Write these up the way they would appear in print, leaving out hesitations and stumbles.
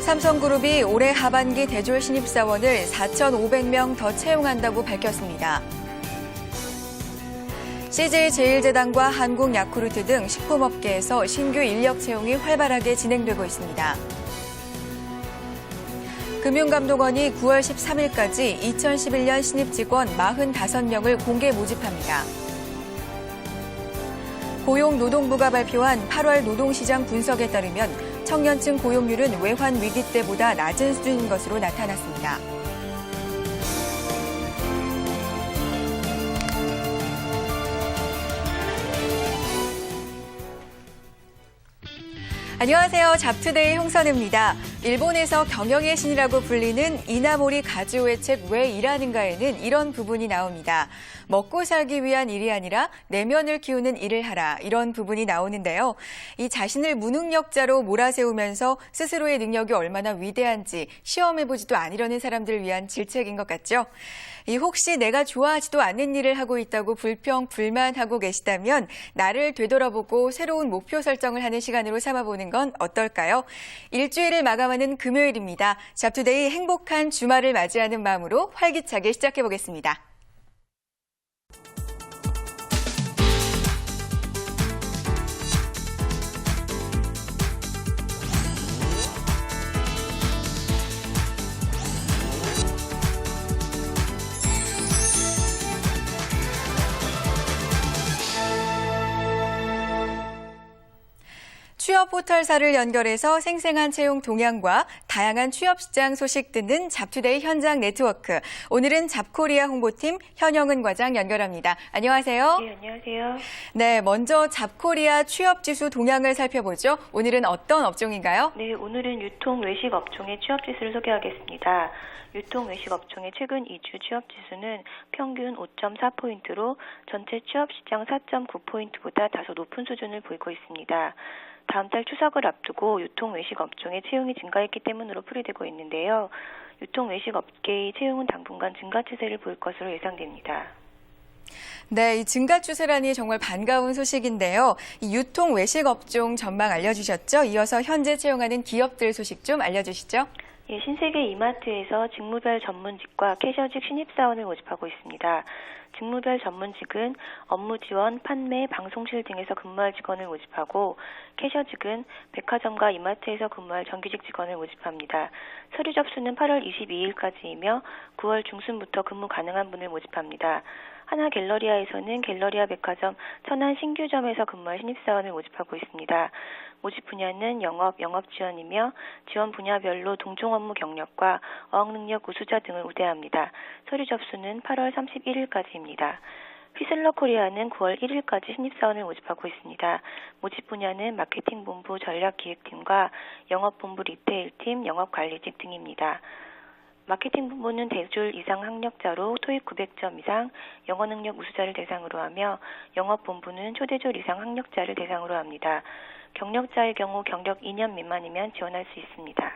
삼성그룹이 올해 하반기 대졸 신입사원을 4,500명 더 채용한다고 밝혔습니다. CJ제일제당과 한국야쿠르트 등 식품업계에서 신규 인력 채용이 활발하게 진행되고 있습니다. 금융감독원이 9월 13일까지 2011년 신입직원 45명을 공개 모집합니다. 고용노동부가 발표한 8월 노동시장 분석에 따르면 청년층 고용률은 외환 위기 때보다 낮은 수준인 것으로 나타났습니다. 안녕하세요. 잡투데이 홍선우입니다. 일본에서 경영의 신이라고 불리는 이나모리 가즈오의 책 왜 일하는가에는 이런 부분이 나옵니다. 먹고 살기 위한 일이 아니라 내면을 키우는 일을 하라, 이런 부분이 나오는데요. 이 자신을 무능력자로 몰아세우면서 스스로의 능력이 얼마나 위대한지 시험해보지도 않으려는 사람들을 위한 질책인 것 같죠? 혹시 내가 좋아하지도 않는 일을 하고 있다고 불평불만하고 계시다면 나를 되돌아보고 새로운 목표 설정을 하는 시간으로 삼아보는 건 어떨까요? 일주일을 마감하는 금요일입니다. 잡투데이 행복한 주말을 맞이하는 마음으로 활기차게 시작해보겠습니다. 취업 포털사를 연결해서 생생한 채용 동향과 다양한 취업시장 소식 듣는 잡투데이 현장 네트워크. 오늘은 잡코리아 홍보팀 현영은 과장 연결합니다. 안녕하세요. 네, 안녕하세요. 네, 먼저 잡코리아 취업지수 동향을 살펴보죠. 오늘은 어떤 업종인가요? 네, 오늘은 유통 외식 업종의 취업지수를 소개하겠습니다. 유통 외식 업종의 최근 2주 취업지수는 평균 5.4포인트로 전체 취업시장 4.9포인트보다 다소 높은 수준을 보이고 있습니다. 다음 달 추석을 앞두고 유통 외식 업종의 채용이 증가했기 때문으로 풀이되고 있는데요. 유통 외식 업계의 채용은 당분간 증가 추세를 보일 것으로 예상됩니다. 네, 이 증가 추세라니 정말 반가운 소식인데요. 이 유통 외식 업종 전망 알려주셨죠? 이어서 현재 채용하는 기업들 소식 좀 알려주시죠. 예, 신세계 이마트에서 직무별 전문직과 캐셔직 신입사원을 모집하고 있습니다. 직무별 전문직은 업무 지원, 판매, 방송실 등에서 근무할 직원을 모집하고 캐셔직은 백화점과 이마트에서 근무할 정규직 직원을 모집합니다. 서류 접수는 8월 22일까지이며 9월 중순부터 근무 가능한 분을 모집합니다. 하나갤러리아에서는 갤러리아 백화점 천안 신규점에서 근무할 신입사원을 모집하고 있습니다. 모집 분야는 영업 지원이며 지원 분야별로 동종 업무 경력과 어학능력 우수자 등을 우대합니다. 서류 접수는 8월 31일까지입니다. 휘슬러 코리아는 9월 1일까지 신입사원을 모집하고 있습니다. 모집 분야는 마케팅본부 전략기획팀과 영업본부 리테일팀, 영업관리직 등입니다. 마케팅 부문은 대졸 이상 학력자로 토익 900점 이상, 영어 능력 우수자를 대상으로 하며 영업본부는 초대졸 이상 학력자를 대상으로 합니다. 경력자의 경우 경력 2년 미만이면 지원할 수 있습니다.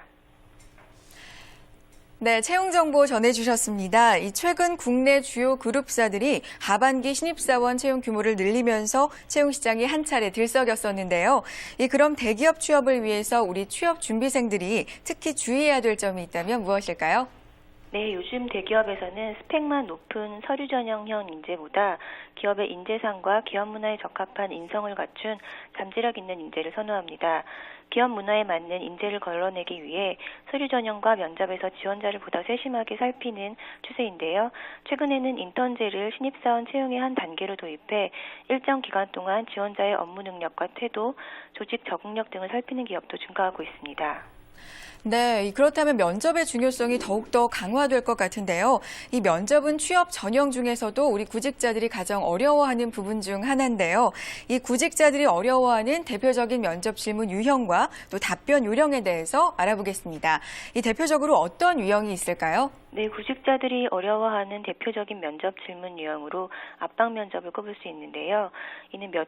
네, 채용 정보 전해주셨습니다. 최근 국내 주요 그룹사들이 하반기 신입사원 채용 규모를 늘리면서 채용 시장이 한 차례 들썩였었는데요. 그럼 대기업 취업을 위해서 우리 취업 준비생들이 특히 주의해야 될 점이 있다면 무엇일까요? 네, 요즘 대기업에서는 스펙만 높은 서류 전형형 인재보다 기업의 인재상과 기업 문화에 적합한 인성을 갖춘 잠재력 있는 인재를 선호합니다. 기업 문화에 맞는 인재를 걸러내기 위해 서류 전형과 면접에서 지원자를 보다 세심하게 살피는 추세인데요. 최근에는 인턴제를 신입사원 채용의 한 단계로 도입해 일정 기간 동안 지원자의 업무 능력과 태도, 조직 적응력 등을 살피는 기업도 증가하고 있습니다. 네, 그렇다면 면접의 중요성이 더욱더 강화될 것 같은데요. 이 면접은 취업 전형 중에서도 우리 구직자들이 가장 어려워하는 부분 중 하나인데요. 이 구직자들이 어려워하는 대표적인 면접 질문 유형과 또 답변 요령에 대해서 알아보겠습니다. 대표적으로 어떤 유형이 있을까요? 네, 구직자들이 어려워하는 대표적인 면접 질문 유형으로 압박 면접을 꼽을 수 있는데요. 이는 몇